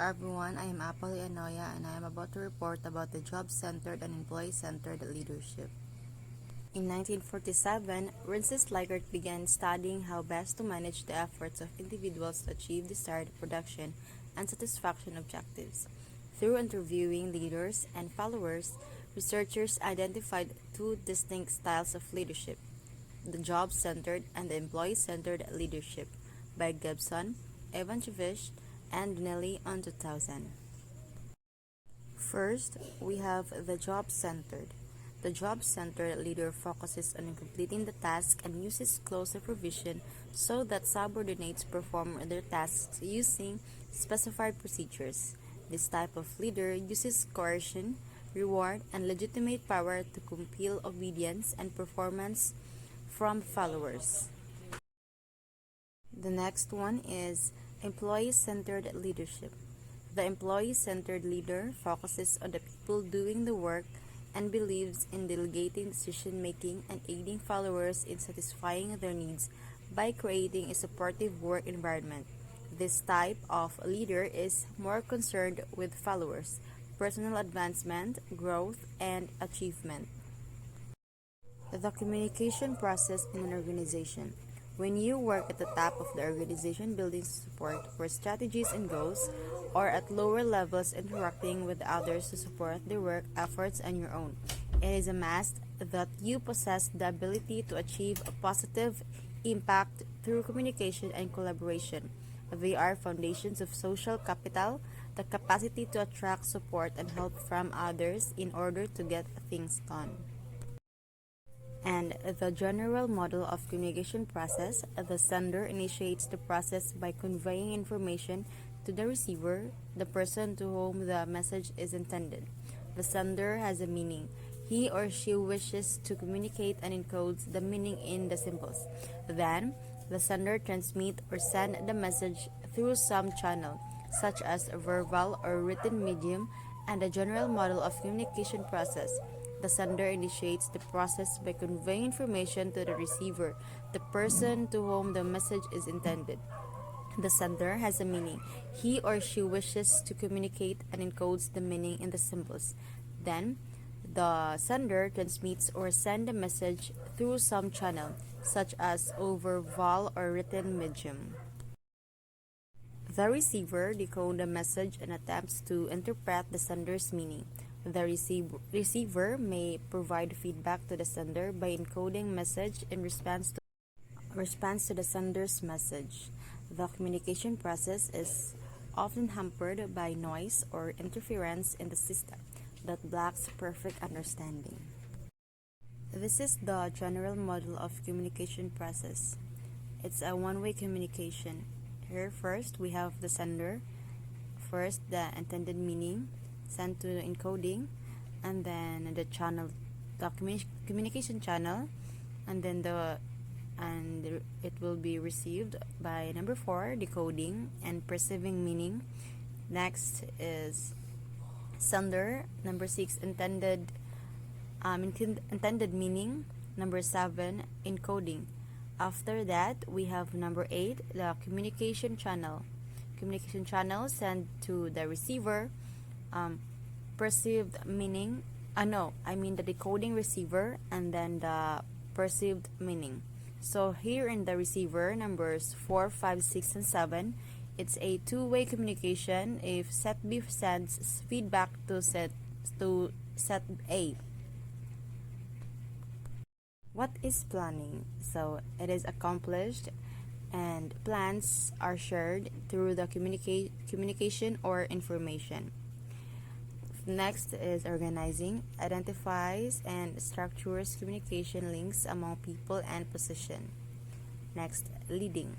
everyone, I am Anoya and I am about to report about the job-centered and employee-centered leadership. In 1947, Francis Likert began studying how best to manage the efforts of individuals to achieve desired production and satisfaction objectives. Through interviewing leaders and followers, researchers identified two distinct styles of leadership: the job-centered and the employee-centered leadership, by Gibson, Evanchevich, and Nelly on 2000. First, we have the job-centered. The job-centered leader focuses on completing the task and uses close supervision so that subordinates perform their tasks using specified procedures. This type of leader uses coercion, reward, and legitimate power to compel obedience and performance from followers. The next one is employee-centered leadership. The employee-centered leader focuses on the people doing the work and believes in delegating decision-making and aiding followers in satisfying their needs by creating a supportive work environment. This type of leader is more concerned with followers' personal advancement, growth, and achievement. The communication process in an organization. When you work at the top of the organization building support for strategies and goals, or at lower levels interacting with others to support their work efforts and your own, it is a must that you possess the ability to achieve a positive impact through communication and collaboration. They are foundations of social capital, the capacity to attract support and help from others in order to get things done. And the general model of communication process, the sender initiates the process by conveying information to the receiver, the person to whom the message is intended. The sender has a meaning. He or she wishes to communicate and encodes the meaning in the symbols. Then, the sender transmits or sends the message through some channel, such as a verbal or written medium, and the general model of communication process. The sender initiates the process by conveying information to the receiver, the person to whom the message is intended. The sender has a meaning. He or she wishes to communicate and encodes the meaning in the symbols. Then, the sender transmits or sends the message through some channel, such as over verbal or written medium. The receiver decodes the message and attempts to interpret the sender's meaning. The receiver may provide feedback to the sender by encoding message in response to the sender's message. The communication process is often hampered by noise or interference in the system that blocks perfect understanding. This is the general model of communication process. It's a one-way communication. Here first we have the sender, first the intended meaning, sent to the encoding, and then the channel, the communication channel, and then it will be received by number 4, decoding and perceiving meaning. Next is sender, number 6, intended meaning, number 7, encoding. After that we have number 8, the communication channel. Communication channel sent to the receiver, perceived meaning, the decoding receiver, and then the perceived meaning. So here in the receiver, numbers 4, 5, 6, and 7, it's a two-way communication if set B sends feedback to set A. What is planning? So it is accomplished and plans are shared through the communication or information. Next is organizing, identifies and structures communication links among people and position. Next, leading.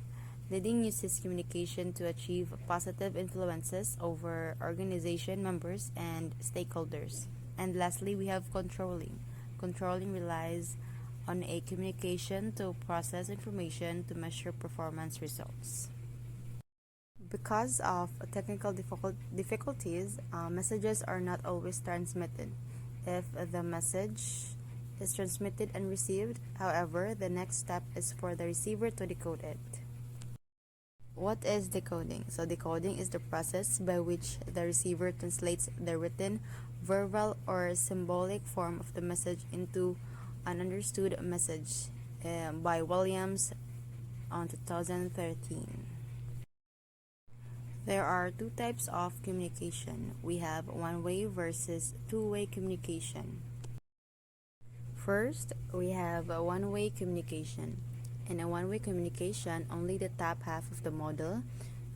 Leading uses communication to achieve positive influences over organization members and stakeholders. And lastly, we have controlling. Controlling relies on a communication to process information to measure performance results. Because of technical difficulties, messages are not always transmitted. If the message is transmitted and received, however, the next step is for the receiver to decode it. What is decoding? So decoding is the process by which the receiver translates the written, verbal, or symbolic form of the message into an understood message, by Williams on 2013. There are two types of communication. We have one-way versus two-way communication. First, we have a one-way communication. In a one-way communication, only the top half of the model,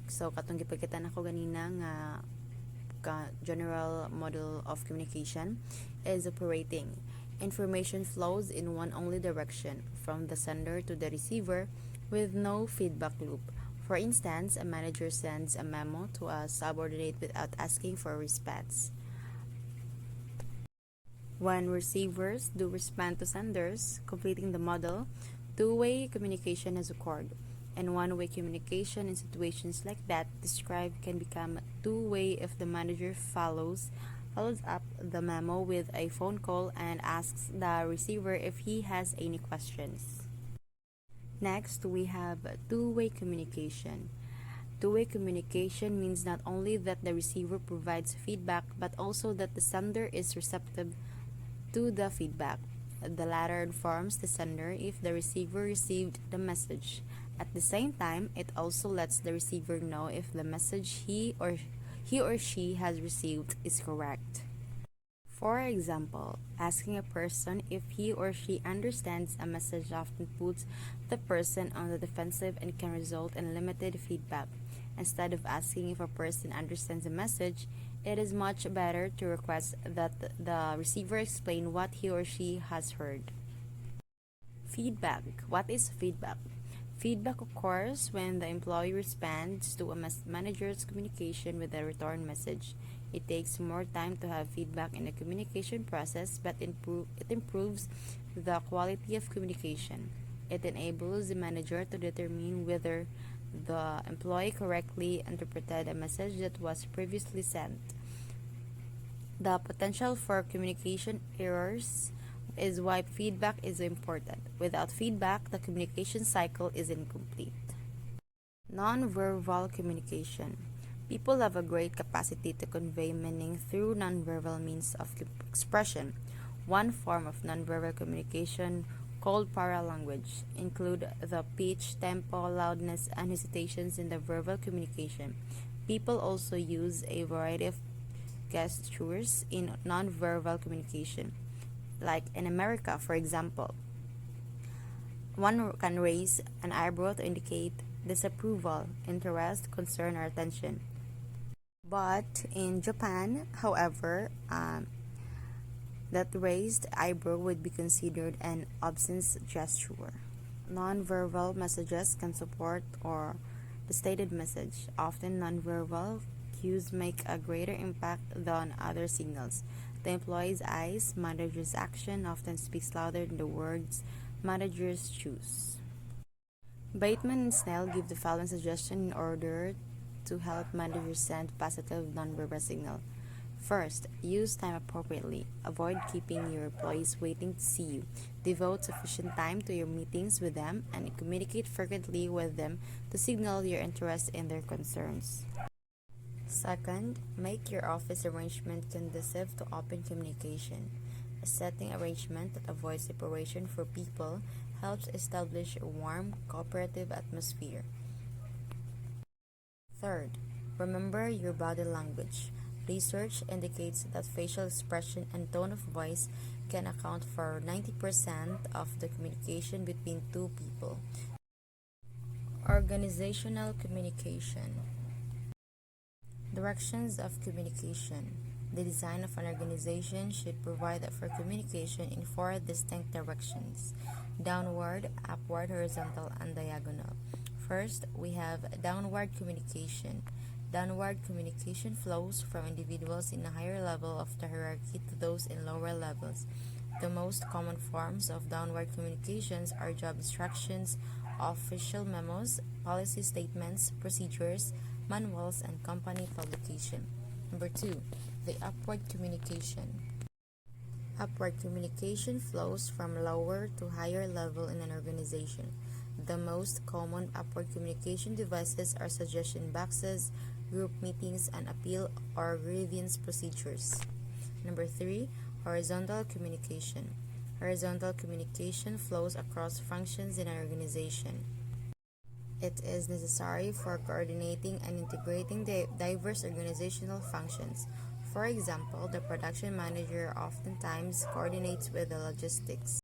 so katong gipagkitan ako ganina nga general model of communication, is operating. Information flows in one only direction, from the sender to the receiver, with no feedback loop. For instance, a manager sends a memo to a subordinate without asking for a response. When receivers do respond to senders, completing the model, two-way communication has occurred. And one-way communication in situations like that described can become two-way if the manager follows up the memo with a phone call and asks the receiver if he has any questions. Next, we have two-way communication. Two-way communication means not only that the receiver provides feedback, but also that the sender is receptive to the feedback. The latter informs the sender if the receiver received the message. At the same time, it also lets the receiver know if the message he or she has received is correct. For example, asking a person if he or she understands a message often puts the person on the defensive and can result in limited feedback. Instead of asking if a person understands a message, it is much better to request that the receiver explain what he or she has heard. Feedback. What is feedback? Feedback occurs when the employee responds to a manager's communication with a return message. It takes more time to have feedback in the communication process, but it improves the quality of communication. It enables the manager to determine whether the employee correctly interpreted a message that was previously sent. The potential for communication errors is why feedback is important. Without feedback, the communication cycle is incomplete. Nonverbal communication. People have a great capacity to convey meaning through nonverbal means of expression. One form of nonverbal communication, called paralanguage, include the pitch, tempo, loudness, and hesitations in the verbal communication. People also use a variety of gestures in nonverbal communication. Like in America, for example, one can raise an eyebrow to indicate disapproval, interest, concern, or attention. But in Japan, however, that raised eyebrow would be considered an obscene gesture. Nonverbal messages can support or the stated message. Often nonverbal cues make a greater impact than other signals. The employee's eyes, manager's action often speaks louder than the words managers choose. Bateman and Snell give the following suggestion in order to help managers send positive nonverbal signal. First, use time appropriately. Avoid keeping your employees waiting to see you. Devote sufficient time to your meetings with them and communicate frequently with them to signal your interest in their concerns. Second, make your office arrangement conducive to open communication. A setting arrangement that avoids separation for people helps establish a warm, cooperative atmosphere. Third, remember your body language. Research indicates that facial expression and tone of voice can account for 90% of the communication between two people. Organizational communication. Directions of communication. The design of an organization should provide for communication in four distinct directions: downward, upward, horizontal, and diagonal. First, we have downward communication. Downward communication flows from individuals in a higher level of the hierarchy to those in lower levels. The most common forms of downward communications are job instructions, official memos, policy statements, procedures, manuals, and company publication. Number 2, the upward communication. Upward communication flows from lower to higher level in an organization. The most common upward communication devices are suggestion boxes, group meetings, and appeal or grievance procedures. Number 3, horizontal communication. Horizontal communication flows across functions in an organization. It is necessary for coordinating and integrating the diverse organizational functions. For example, the production manager oftentimes coordinates with the logistics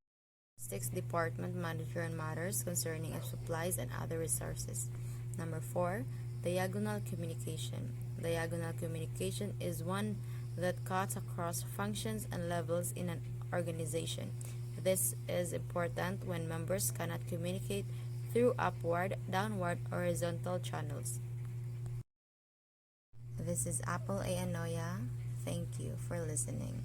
department manager on matters concerning supplies and other resources. Number 4, diagonal communication. Diagonal communication is one that cuts across functions and levels in an organization. This is important when members cannot communicate through upward, downward, or horizontal channels. This is Apple A. Anoya. Thank you for listening.